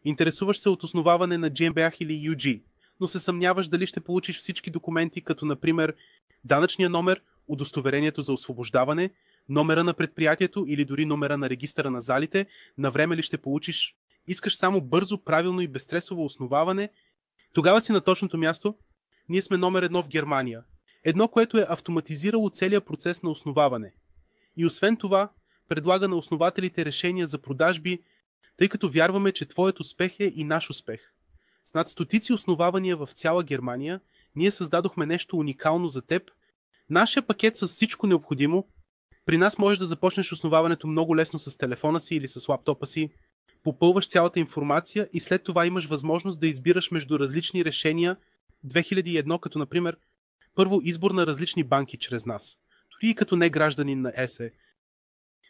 Интересуваш се от основаване на GmbH или UG, но се съмняваш дали ще получиш всички документи, като например данъчния номер, удостоверението за освобождаване, номера на предприятието или дори номера на регистъра на залите, на време ли ще получиш. Искаш само бързо, правилно и безстресово основаване, тогава си на точното място. Ние сме номер едно в Германия. Едно, което е автоматизирало целият процес на основаване. И освен това, предлага на основателите решения за продажби, тъй като вярваме, че твоят успех е и наш успех. С над стотици основавания в цяла Германия, ние създадохме нещо уникално за теб. Нашия пакет с всичко необходимо. При нас можеш да започнеш основаването много лесно с телефона си или с лаптопа си. Попълваш цялата информация и след това имаш възможност да избираш между различни решения 2001, като например първо избор на различни банки чрез нас, дори и като не гражданин на ЕСЕ.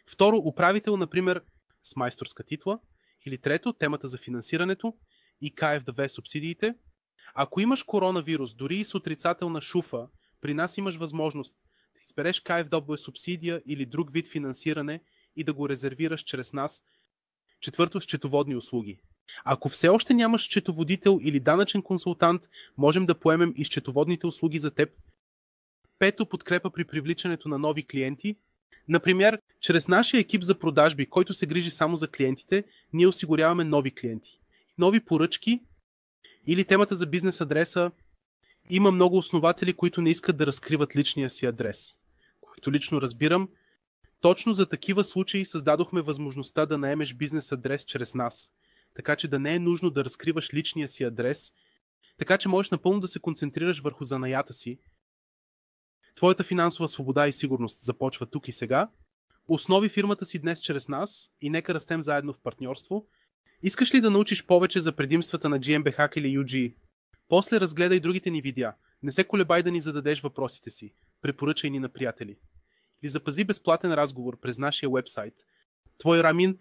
Второ, управител, например, с майсторска титла. Или трето, темата за финансирането и КФДВ субсидиите. Ако имаш коронавирус, дори и с отрицателна шуфа, при нас имаш възможност да избереш КФДВ субсидия или друг вид финансиране и да го резервираш чрез нас. Четвърто, счетоводни услуги. Ако все още нямаш счетоводител или данъчен консултант, можем да поемем и счетоводните услуги за теб. Пето, подкрепа при привличането на нови клиенти. Например, чрез нашия екип за продажби, който се грижи само за клиентите, ние осигуряваме нови клиенти. Нови поръчки или темата за бизнес адреса. Има много основатели, които не искат да разкриват личния си адрес. Който лично разбирам, точно за такива случаи създадохме възможността да наемеш бизнес адрес чрез нас. Така че да не е нужно да разкриваш личния си адрес, така че можеш напълно да се концентрираш върху занаята си. Твоята финансова свобода и сигурност започва тук и сега. Основи фирмата си днес чрез нас и нека растем заедно в партньорство. Искаш ли да научиш повече за предимствата на GmbH или UG? После разгледай другите ни видеа. Не се колебай да ни зададеш въпросите си. Препоръчай ни на приятели. Или запази безплатен разговор през нашия уебсайт. Твой Рамин